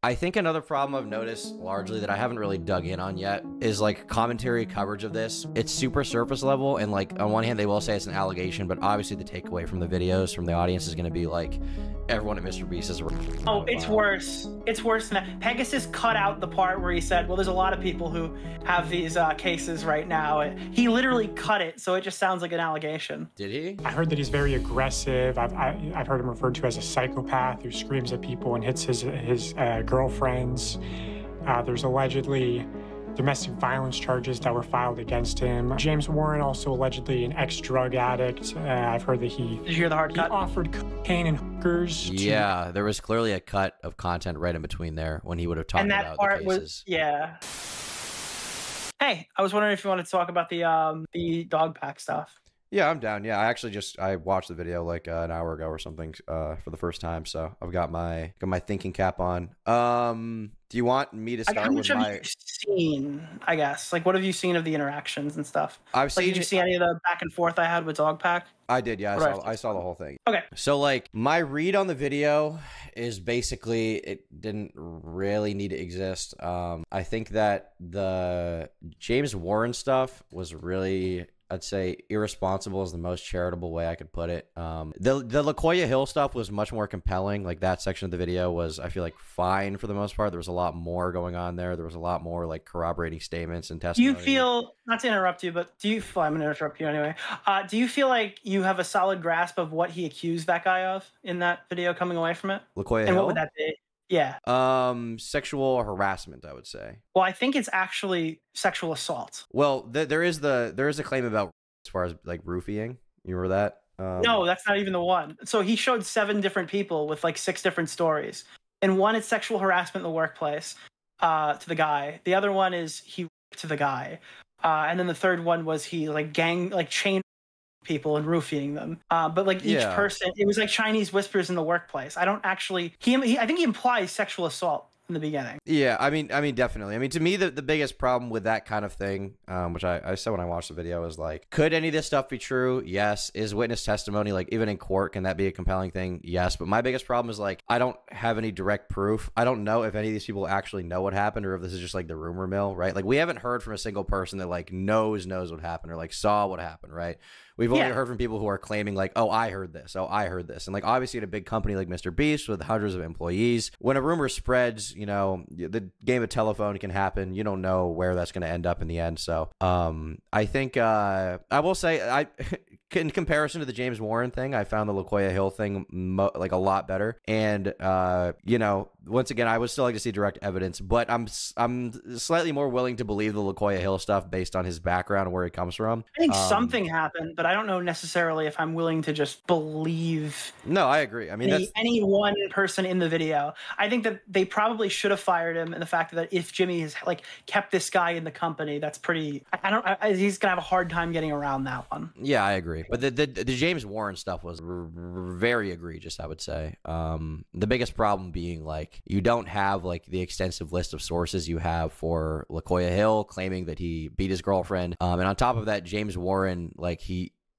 I think another problem I've noticed largely that I haven't really dug in on yet is like commentary coverage of this. It's super surface level, and like on one hand they will say it's an allegation, but obviously the takeaway from the videos from the audience is going to be like everyone at Mr. Beast is. Oh, it's worse. It's worse than that. Pegasus cut out the part where he said, well, there's a lot of people who have these cases right now. He literally cut it, so it just sounds like an allegation. Did he? I heard that he's very aggressive. I've heard him referred to as a psychopath who screams at people and hits his girlfriends. There's allegedly domestic violence charges that were filed against him. James Warren, also allegedly an ex-drug addict. I've heard that Did you hear the hard cut? Offered cocaine and hookers. Yeah, there was clearly a cut of content right in between there when he would have talked about the cases. Was, yeah. Hey, I was wondering if you wanted to talk about the DogPack stuff. Yeah, I'm down. Yeah, I watched the video like an hour ago or something for the first time, so I've got my thinking cap on. Do you want me to start with my? How much have you seen? I guess like what have you seen of the interactions and stuff? I've seen. Did you see any of the back and forth I had with DogPack? I did. Yeah, I saw the whole thing. Okay. So like my read on the video is basically it didn't really need to exist. I think that the James Warren stuff was really, I'd say, irresponsible is the most charitable way I could put it. The LaQuoya Hill stuff was much more compelling. Like that section of the video was, I feel like, fine for the most part. There was a lot more going on there. There was a lot more like corroborating statements and testimony. Do you feel, not to interrupt you, but I'm gonna interrupt you anyway. Do you feel like you have a solid grasp of what he accused that guy of in that video coming away from it? LaQuoya Hill? And what would that be? Yeah. Sexual harassment, I would say. Well, I think it's actually sexual assault. Well, there is a claim about as far as like roofing. You remember that? No, that's not even the one. So he showed 7 different people with like 6 different stories. And one is sexual harassment in the workplace to the guy. The other one is he raped to the guy. And then the third one was he chained people and roofing them. But like each person, it was like Chinese whispers in the workplace. I don't actually, I think he implies sexual assault in the beginning. Yeah, I mean, definitely. I mean, to me, the biggest problem with that kind of thing, which I said when I watched the video, is like, could any of this stuff be true? Yes. Is witness testimony, like even in court, can that be a compelling thing? Yes. But my biggest problem is like, I don't have any direct proof. I don't know if any of these people actually know what happened or if this is just like the rumor mill, right? Like we haven't heard from a single person that like knows what happened or like saw what happened, right? We've only heard from people who are claiming like, oh, I heard this. Oh, I heard this. And like, obviously at a big company like Mr. Beast with hundreds of employees, when a rumor spreads, you know, the game of telephone can happen. You don't know where that's going to end up in the end. So I think I will say in comparison to the James Warren thing, I found the LaQuoya Hill thing like a lot better. And, you know, once again, I would still like to see direct evidence, but I'm slightly more willing to believe the LaQuoya Hill stuff based on his background and where he comes from. I think something happened, but I don't know necessarily if I'm willing to just believe. No, I agree. I mean, any one person in the video. I think that they probably should have fired him, and the fact that if Jimmy has like kept this guy in the company, that's pretty. He's gonna have a hard time getting around that one. Yeah, I agree. But the James Warren stuff was very egregious, I would say. The biggest problem being like you don't have like the extensive list of sources you have for LaQuoya Hill claiming that he beat his girlfriend. And on top of that, James Warren, like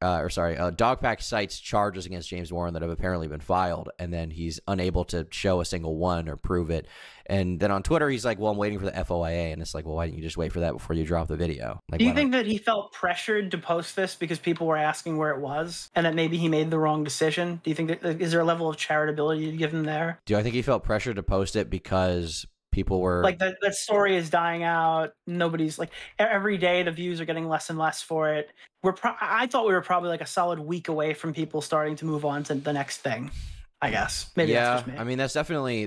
DogPack cites charges against James Warren that have apparently been filed, and then he's unable to show a single one or prove it. And then on Twitter, he's like, well, I'm waiting for the FOIA. And it's like, well, why didn't you just wait for that before you drop the video? Like, do you think that he felt pressured to post this because people were asking where it was and that maybe he made the wrong decision? Do you think that, is there a level of charitability to give him there? Do I think he felt pressured to post it because people were like that story is dying out? Nobody's like, every day the views are getting less and less for it. I thought we were probably like a solid week away from people starting to move on to the next thing, I guess. Maybe that's just me. I mean, that's definitely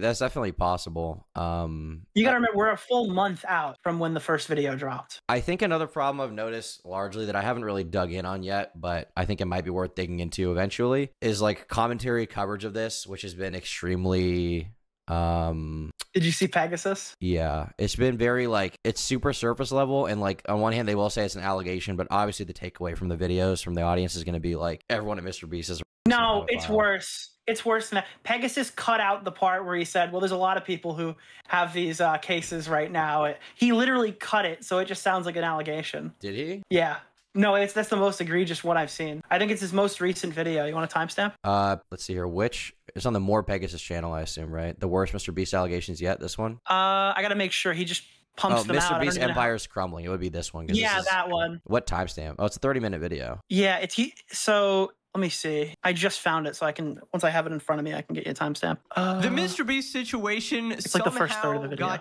possible. You gotta remember, we're a full month out from when the first video dropped. I think another problem I've noticed largely that I haven't really dug in on yet, but I think it might be worth digging into eventually, is like commentary coverage of this, which has been extremely did you see Pegasus? Yeah, it's been very like, it's super surface level, and like on one hand they will say it's an allegation, but obviously the takeaway from the videos from the audience is going to be like everyone at Mr. Beast is. No, it's worse. It's worse than that. Pegasus cut out the part where he said, well, there's a lot of people who have these cases right now. He literally cut it, so it just sounds like an allegation. Did he? Yeah. No, that's the most egregious one I've seen. I think it's his most recent video. You want a timestamp? Let's see here. Which it's on the More Pegasus channel, I assume, right? The worst Mr. Beast allegations yet. This one. I gotta make sure. He just pumps them out. Mr. Beast Empire's crumbling. It would be this one. Yeah, that one. What timestamp? Oh, it's a 30-minute video. Yeah, so let me see. I just found it, so I can, once I have it in front of me, I can get you a timestamp. The Mr. Beast situation. It's like the first third of the video.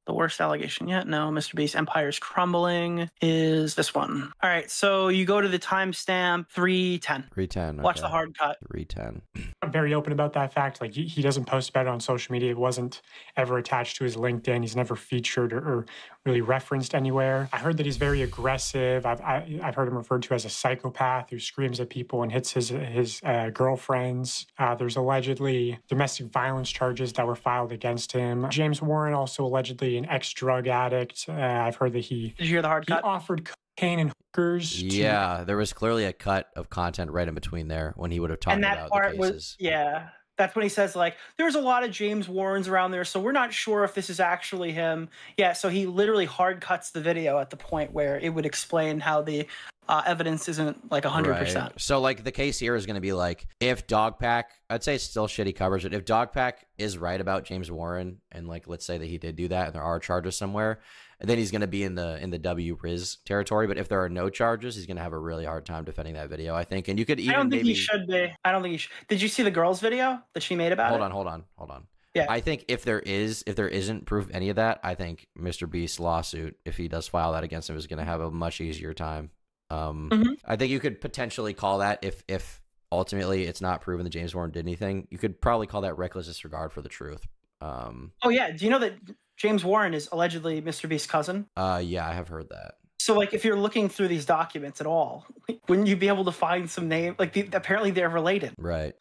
The worst allegation yet? No, Mr. Beast Empire's crumbling is this one. All right, so you go to the timestamp 3:10. 3:10. Watch the hard cut. 3:10. I'm very open about that fact. Like he doesn't post about it on social media. It wasn't ever attached to his LinkedIn. He's never featured or really referenced anywhere. I heard that he's very aggressive. I've heard him referred to as a psychopath who screams at people and hits his girlfriends. There's allegedly domestic violence charges that were filed against him. James Warren also allegedly an ex-drug addict. I've heard that Did you hear the hard cut? He offered cocaine and hookers. Yeah, there was clearly a cut of content right in between there when he would have talked about the cases. Yeah. That's when he says, like, there's a lot of James Warrens around there, so we're not sure if this is actually him. Yeah, so he literally hard cuts the video at the point where it would explain how the evidence isn't, like, 100%. Right. So, like, the case here is going to be, like, if DogPack, I'd say it's still shitty coverage, but if DogPack is right about James Warren, and, like, let's say that he did do that and there are charges somewhere, and then he's going to be in the W-Riz territory. But if there are no charges, he's going to have a really hard time defending that video, I think. And you could even I don't think he should be. I don't think he should. Did you see the girl's video that she made about it? Hold on. Yeah. I think if there isn't proof of any of that, I think Mr. Beast's lawsuit, if he does file that against him, is going to have a much easier time. I think you could potentially call that if ultimately it's not proven that James Warren did anything, you could probably call that reckless disregard for the truth. Oh yeah. Do you know that James Warren is allegedly Mr. Beast's cousin? Yeah, I have heard that. So, like, if you're looking through these documents at all, wouldn't you be able to find some name? Like, apparently they're related. Right.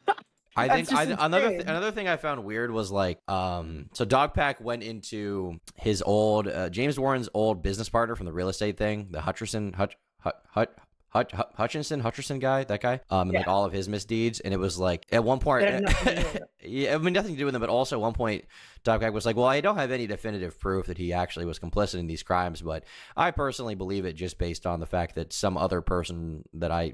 I think another thing I found weird was, like, so Dogpack went into his old James Warren's old business partner from the real estate thing, the Hutchinson guy, that guy, and like all of his misdeeds, and it was like at one point, yeah, I mean nothing to do with him, but also at one point, Dogpack was like, well, I don't have any definitive proof that he actually was complicit in these crimes, but I personally believe it just based on the fact that some other person that I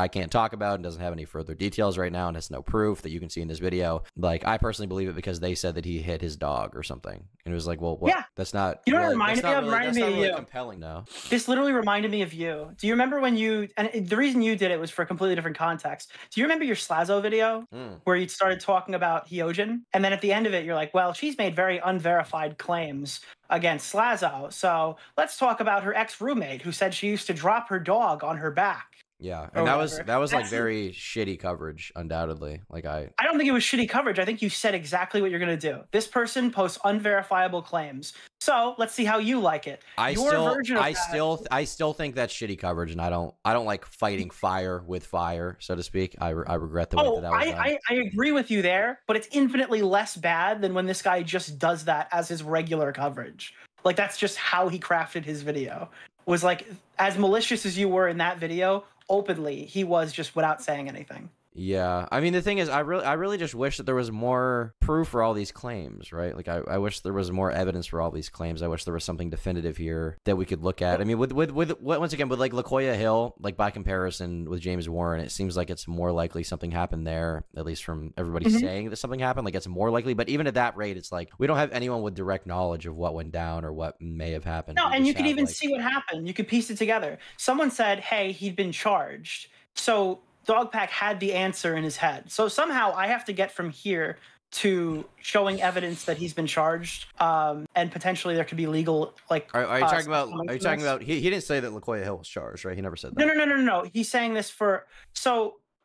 can't talk about and doesn't have any further details right now and has no proof that you can see in this video. Like, I personally believe it because they said that he hit his dog or something, and it was like, well, what? Yeah, that's not. You know what it reminded me of? Reminded me of you. Compelling, no. This literally reminded me of you. Do you remember when you? And the reason you did it was for a completely different context. Do you remember your Slazo video where you started talking about Hyojin, and then at the end of it, you're like, well, she's made very unverified claims against Slazo. So let's talk about her ex-roommate who said she used to drop her dog on her back. Yeah, and that was like very shitty coverage, undoubtedly. Like I don't think it was shitty coverage. I think you said exactly what you're gonna do. This person posts unverifiable claims. So let's see how you like it. I still think that's shitty coverage, and I don't like fighting fire with fire, so to speak. I regret the way that was done. I agree with you there, but it's infinitely less bad than when this guy just does that as his regular coverage. Like, that's just how he crafted his video. Was like, as malicious as you were in that video, openly, he was just without saying anything. Yeah, I mean, the thing is, I really just wish that there was more proof for all these claims, right? Like, I wish there was more evidence for all these claims. I wish there was something definitive here that we could look at. I mean, with once again, with like LaQuia Hill, like by comparison with James Warren, it seems like it's more likely something happened there, at least from everybody saying that something happened. Like, it's more likely, but even at that rate, it's like we don't have anyone with direct knowledge of what went down or what may have happened. No, and you could even see what happened. You could piece it together. Someone said, "Hey, he'd been charged," so Dogpack had the answer in his head. So somehow I have to get from here to showing evidence that he's been charged, and potentially there could be legal, like. Are you talking about? Are you talking about? He didn't say that LaQuia Hill was charged, right? He never said that. No. He's saying this for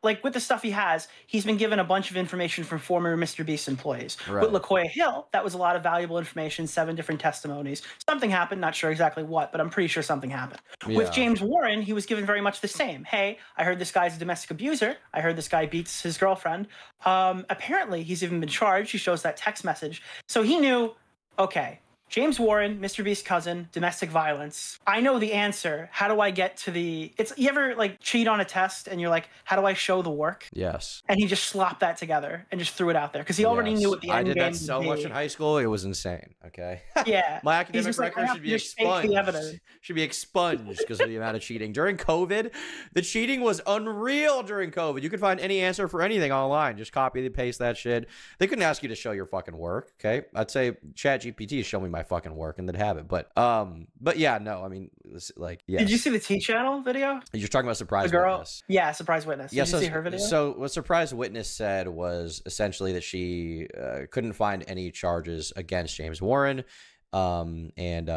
like with the stuff he has, he's been given a bunch of information from former Mr. Beast employees. Right. With LaQuia Hill, that was a lot of valuable information, 7 different testimonies. Something happened, not sure exactly what, but I'm pretty sure something happened. Yeah. With James Warren, he was given very much the same. Hey, I heard this guy's a domestic abuser. I heard this guy beats his girlfriend. Apparently, he's even been charged. He shows that text message. So he knew, okay, James Warren, Mr. Beast's cousin, domestic violence. I know the answer. How do I get to the... You ever, like, cheat on a test and you're like, how do I show the work? Yes. And he just slopped that together and just threw it out there because he already knew what the end game would be. I did that so much in high school. It was insane. Okay. Yeah. My academic record should be expunged. Should be expunged because of the amount of cheating. During COVID, the cheating was unreal during COVID. You could find any answer for anything online. Just copy and paste that shit. They couldn't ask you to show your fucking work. Okay. I'd say ChatGPT show me my fucking work and they'd have it. But yeah, no, I mean, like, yes. Did you see the T Channel video? You're talking about Surprise Witness. Yeah, Surprise Witness. Did you see her video? So what Surprise Witness said was essentially that she couldn't find any charges against James Warren. And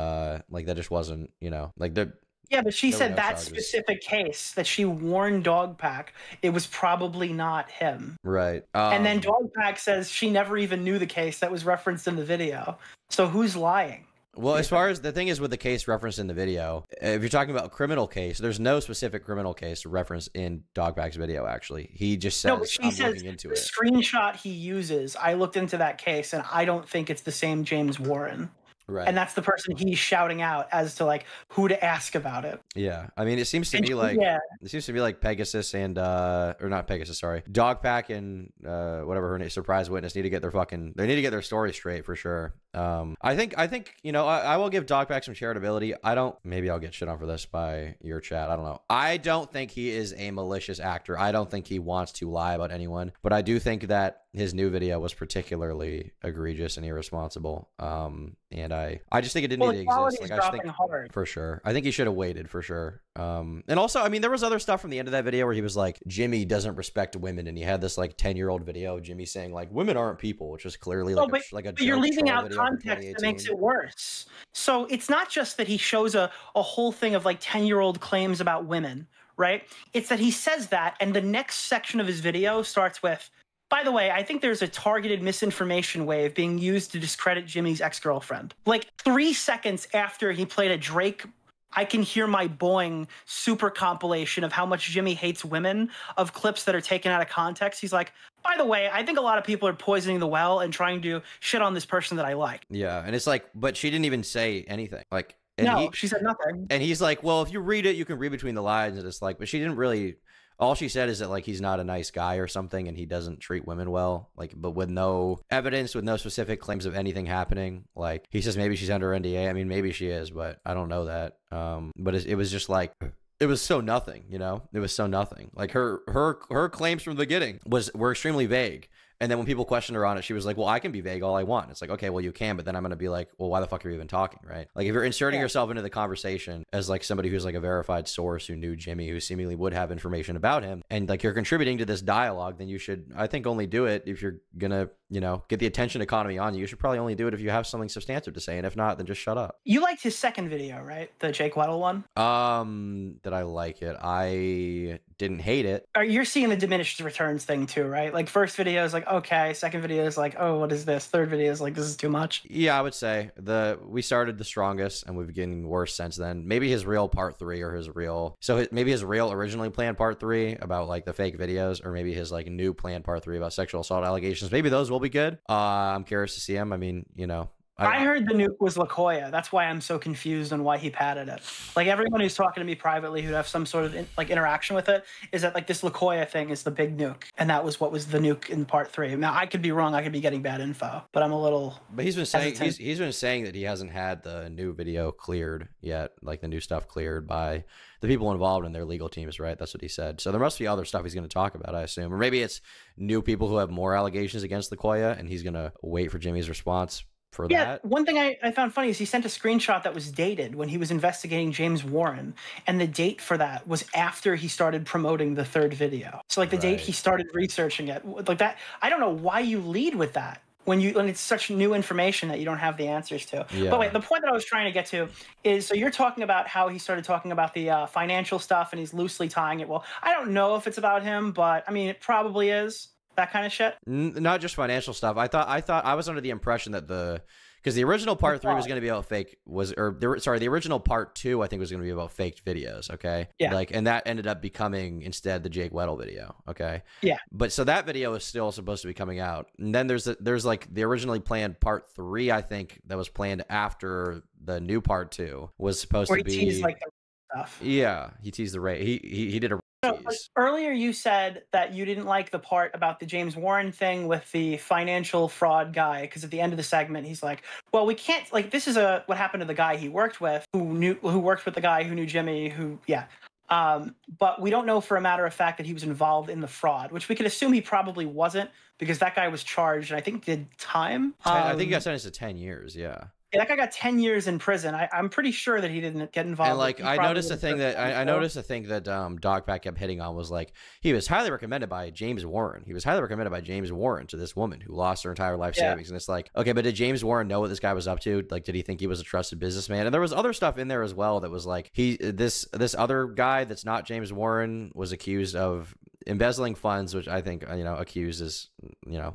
like that just wasn't, you know, like the... Yeah, but she said that specific case that she warned DogPack, it was probably not him. Right. And then DogPack says she never even knew the case that was referenced in the video. So who's lying? Well, as far as the thing is with the case referenced in the video, if you're talking about a criminal case, there's no specific criminal case referenced in DogPack's video, actually. He just says, no, but she says looking into the screenshot he uses, I looked into that case, and I don't think it's the same James Warren. Right. And that's the person he's shouting out as to like who to ask about it. Yeah. I mean, it seems to be like it seems to be like Pegasus and or not Pegasus, sorry. DogPack and whatever her name, Surprise Witness need to get their story straight for sure. I think, you know, I will give DogPack some charitability. Maybe I'll get shit on for this by your chat. I don't know. I don't think he is a malicious actor. I don't think he wants to lie about anyone, but I do think that his new video was particularly egregious and irresponsible. And I just think it didn't need to exist. Like, I think hard. For sure. I think he should have waited for sure. And also, I mean, there was other stuff from the end of that video where he was like, Jimmy doesn't respect women, and he had this like 10-year-old video of Jimmy saying like, women aren't people, which is clearly like a joke. You're leaving out context that makes it worse. So it's not just that he shows a whole thing of like 10-year-old claims about women, right? It's that he says that, and the next section of his video starts with, by the way, I think there's a targeted misinformation wave being used to discredit Jimmy's ex-girlfriend. Like 3 seconds after he played a Drake I Can Hear My Boing super compilation of how much Jimmy hates women, of clips that are taken out of context, he's like, by the way, I think a lot of people are poisoning the well and trying to shit on this person that I like. Yeah, and it's like, but she didn't even say anything. Like, she said nothing. And he's like, well, if you read it, you can read between the lines. And it's like, but she didn't really... All she said is that, like, he's not a nice guy or something, and he doesn't treat women well, like, but with no evidence, with no specific claims of anything happening. Like, he says maybe she's under NDA. I mean, maybe she is, but I don't know that. But it was just like, it was so nothing, you know? It was so nothing. Like, her claims from the beginning were extremely vague. And then when people questioned her on it, she was like, well, I can be vague all I want. It's like, okay, well, you can, but then I'm going to be like, well, why the fuck are you even talking, right? Like, if you're inserting yourself into the conversation as, like, somebody who's, like, a verified source who knew Jimmy, who seemingly would have information about him, and, like, you're contributing to this dialogue, then you should, I think, only do it if you're going to, you know, get the attention economy on you. You should probably only do it if you have something substantive to say, and if not, then just shut up. You liked his second video, right? The Jake Weddle one? Did I like it? I didn't hate it. You're seeing the diminished returns thing too, right? Like, first video is like, okay. Second video is like, oh, what is this? Third video is like, this is too much. Yeah, I would say we started the strongest and we've been getting worse since then. Maybe his real part 3 or his real... So maybe his real originally planned part 3 about like the fake videos, or maybe his like new planned part 3 about sexual assault allegations. Maybe those will be good. I'm curious to see him. I mean, you know... I heard the nuke was LaKoya. That's why I'm so confused on why he padded it. Like, everyone who's talking to me privately who'd have some sort of like interaction with it is that like this LaKoya thing is the big nuke, and that was what was the nuke in part 3. Now, I could be wrong. I could be getting bad info, but I'm a little... But he's been saying he's been saying that he hasn't had the new video cleared yet, like the new stuff cleared by the people involved in their legal teams, right? That's what he said. So there must be other stuff he's going to talk about, I assume, or maybe it's new people who have more allegations against LaKoya, and he's going to wait for Jimmy's response for that. One thing I found funny is he sent a screenshot that was dated when he was investigating James Warren, and the date for that was after he started promoting the third video. So like the date he started researching it, like that. I don't know why you lead with that when it's such new information that you don't have the answers to. Yeah. But wait, the point that I was trying to get to is, so you're talking about how he started talking about the financial stuff and he's loosely tying it. Well, I don't know if it's about him, but I mean, it probably is. that kind of shit? Not just financial stuff. I thought I was under the impression that because the original part 3 was going to be about the original part 2 I think was going to be about faked videos. Okay. Yeah. Like, and that ended up becoming instead the Jake Weddle video. Okay. Yeah. But so that video is still supposed to be coming out, and then there's like the originally planned part 3 I think that was planned after the new part 2 was supposed to be. Teased, like, the stuff. Yeah, he teased the rape. He did a. So, earlier you said that you didn't like the part about the James Warren thing with the financial fraud guy, because at the end of the segment he's like, well, we can't, like, this is what happened to the guy he worked with who worked with the guy who knew Jimmy, but we don't know for a matter of fact that he was involved in the fraud, which we could assume he probably wasn't, because that guy was charged and I think did time. I think he got sentenced to 10 years. Yeah. Yeah, that guy got 10 years in prison. I'm pretty sure that he didn't get involved. And like, I noticed a thing that DogPack kept hitting on was like, he was highly recommended by James Warren. He was highly recommended by James Warren to this woman who lost her entire life savings. And it's like, okay, but did James Warren know what this guy was up to? Like, did he think he was a trusted businessman? And there was other stuff in there as well that was like, this other guy that's not James Warren was accused of embezzling funds, which I think, accused is,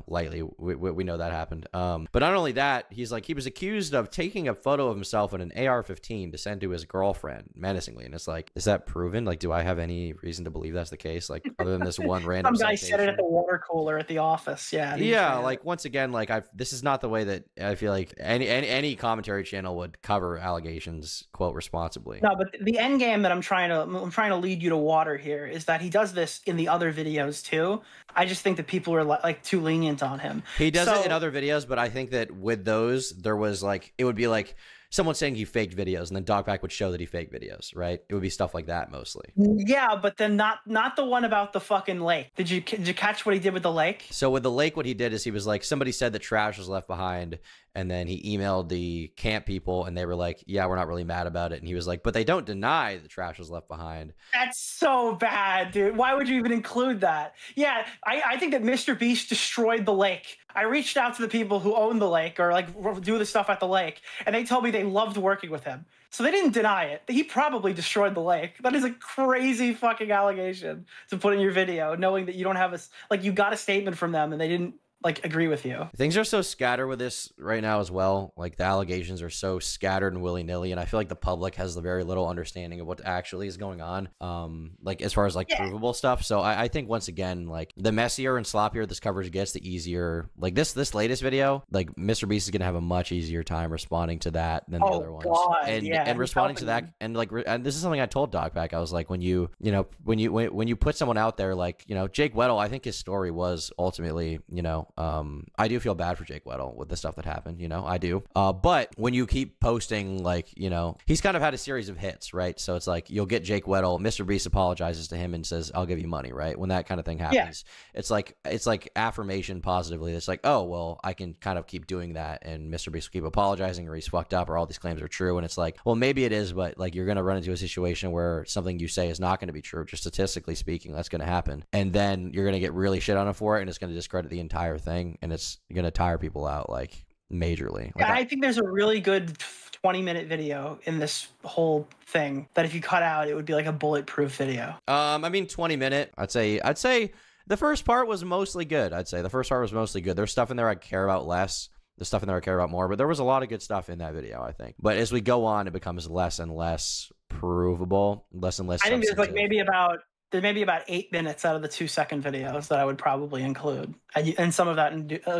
lightly. We know that happened. But not only that, he was accused of taking a photo of himself in an AR-15 to send to his girlfriend menacingly. And it's like, is that proven? Like, do I have any reason to believe that's the case? Like, other than this one random some guy citation? said it at the water cooler at the office. Yeah. Yeah. Like, once again, like, this is not the way that I feel like any commentary channel would cover allegations, quote, responsibly. No, but the end game that I'm trying to lead you to water here is that he does this in the other videos too. I just think that people are like too lenient on him. He does it in other videos, but I think that with those, there was like, it would be like someone saying he faked videos, and then DogPack would show that he faked videos, right? It would be stuff like that mostly. Yeah, but then not the one about the fucking lake. Did you catch what he did with the lake? So with the lake, what he did is he was like, somebody said that trash was left behind, and then he emailed the camp people, and they were like, yeah, we're not really mad about it. And he was like, but they don't deny the trash was left behind. That's so bad, dude. Why would you even include that? Yeah, I think that Mr. Beast destroyed the lake. I reached out to the people who own the lake or like do the stuff at the lake, and they told me they loved working with him. So they didn't deny it. He probably destroyed the lake. That is a crazy fucking allegation to put in your video, knowing that you don't have you got a statement from them and they didn't like agree with you. Things are so scattered with this right now as well. Like, the allegations are so scattered and willy-nilly, and I feel like the public has very little understanding of what actually is going on, like as far as like provable stuff. So I think once again, like, the messier and sloppier this coverage gets, the easier. Like this latest video, like, Mr. Beast is gonna have a much easier time responding to that than the other ones. God, and responding to that, and like, and this is something I told DogPack. I was like, when you put someone out there, like, Jake Weddle, I think his story was ultimately, I do feel bad for Jake Weddle with the stuff that happened, I do. But when you keep posting, like, he's kind of had a series of hits, right? So it's like, you'll get Jake Weddle, Mr. Beast apologizes to him and says, I'll give you money, right? When that kind of thing happens, it's like affirmation positively. It's like, oh, well, I can kind of keep doing that, and Mr. Beast will keep apologizing, or he's fucked up, or all these claims are true. And it's like, well, maybe it is, but like, you're going to run into a situation where something you say is not going to be true. Just statistically speaking, that's going to happen. And then you're going to get really shit on it for it, and it's going to discredit the entire thing. And it's going to tire people out, like, majorly. Like, I think there's a really good 20-minute video in this whole thing that if you cut out, it would be like a bulletproof video. I mean, 20-minute. I'd say the first part was mostly good. There's stuff in there I care about less. There's stuff in there I care about more. But there was a lot of good stuff in that video, I think. But as we go on, it becomes less and less provable, less and less. I think there's like maybe about 8 minutes out of the 2-second videos that I would probably include. And some of that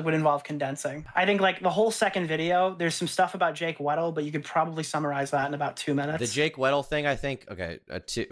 would involve condensing. I think like the whole second video, there's some stuff about Jake Weddle, but you could probably summarize that in about 2 minutes. The Jake Weddle thing, I think, okay,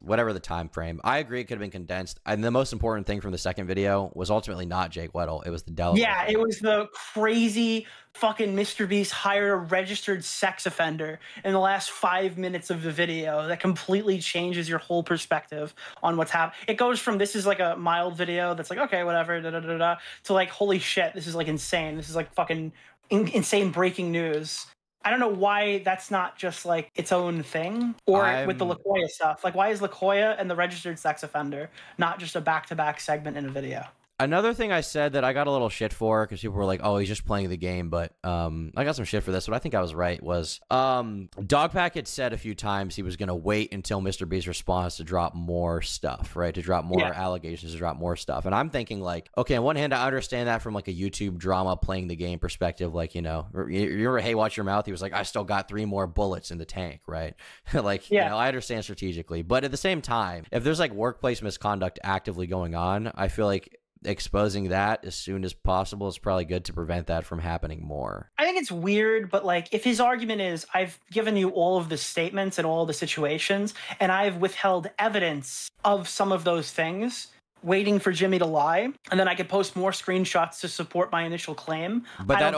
whatever the time frame, I agree it could have been condensed. And the most important thing from the second video was ultimately not Jake Weddle. It was the Delaware. Yeah, it was the crazy fucking Mr. Beast hired a registered sex offender in the last 5 minutes of the video that completely changes your whole perspective on what's happening. It goes from this is like a mild video that's like, okay, whatever, to like, holy shit, this is like insane. This is like fucking insane breaking news. I don't know why that's not just like its own thing, or with the LaCoya stuff. Like, why is LaCoya and the registered sex offender not just a back-to-back segment in a video? Another thing I said that I got a little shit for, because people were like, oh, he's just playing the game, but I got some shit for this, but I think I was right, was DogPack had said a few times he was going to wait until Mr. Beast's response to drop more stuff, right? To drop more allegations, to drop more stuff. And I'm thinking like, okay, on one hand, I understand that from like a YouTube drama playing the game perspective, like, you know, you remember Hey Watch Your Mouth? He was like, I still got 3 more bullets in the tank, right? Like, you know, I understand strategically, but at the same time, if there's like workplace misconduct actively going on, I feel like exposing that as soon as possible is probably good to prevent that from happening more. I think it's weird, but like if his argument is, I've given you all of the statements and all the situations, and I've withheld evidence of some of those things, waiting for Jimmy to lie, and then I could post more screenshots to support my initial claim. But that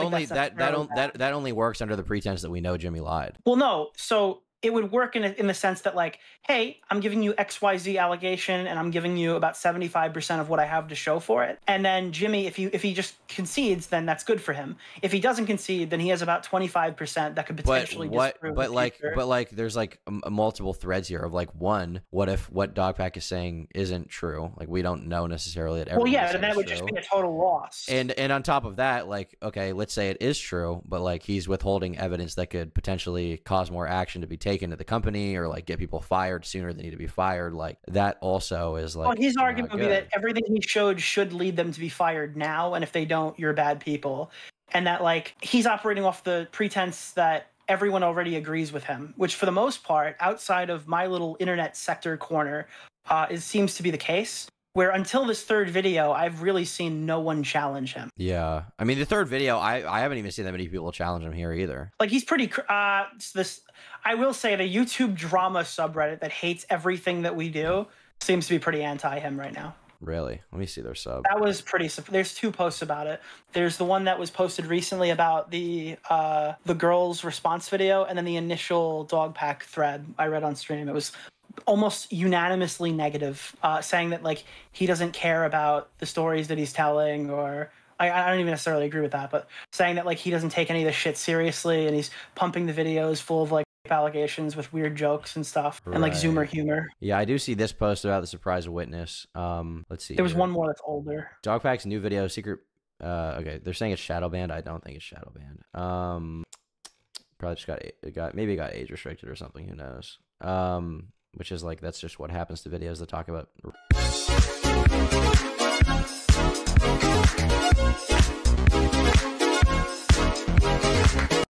only works under the pretense that we know Jimmy lied. Well, no. So it would work in the sense that like, hey, I'm giving you XYZ allegation and I'm giving you about 75% of what I have to show for it. And then Jimmy, if he just concedes, then that's good for him. If he doesn't concede, then he has about 25% that could potentially disprove. But like there's like multiple threads here of like, one, what if what DogPack is saying isn't true? Like we don't know necessarily that everything. Well, yeah, then that would just be a total loss. And on top of that, like, okay, let's say it is true, but like he's withholding evidence that could potentially cause more action to be taken to the company or like get people fired sooner than need to be fired. Like that also is like, well, his argument would be that everything he showed should lead them to be fired now, and if they don't, you're bad people. And that like he's operating off the pretense that everyone already agrees with him, which for the most part, outside of my little internet sector corner, seems to be the case. Where until this third video, I've really seen no one challenge him. Yeah. I mean, the third video, I haven't even seen that many people challenge him here either. Like, he's pretty... I will say the YouTube drama subreddit that hates everything that we do seems to be pretty anti him right now. Really? Let me see their sub. That was pretty... There's 2 posts about it. There's the one that was posted recently about the girl's response video, and then the initial DogPack thread I read on stream. It was almost unanimously negative, saying that like he doesn't care about the stories that he's telling, or I don't even necessarily agree with that, but saying that like he doesn't take any of this shit seriously, and he's pumping the videos full of like allegations with weird jokes and stuff, and like Zoomer humor. Yeah, I do see this post about the surprise witness. Let's see. There was one more that's older. DogPack's new video, secret. Okay, they're saying it's shadow banned. I don't think it's shadow banned. Probably just got age restricted or something. Who knows? Which is like, that's just what happens to videos that talk about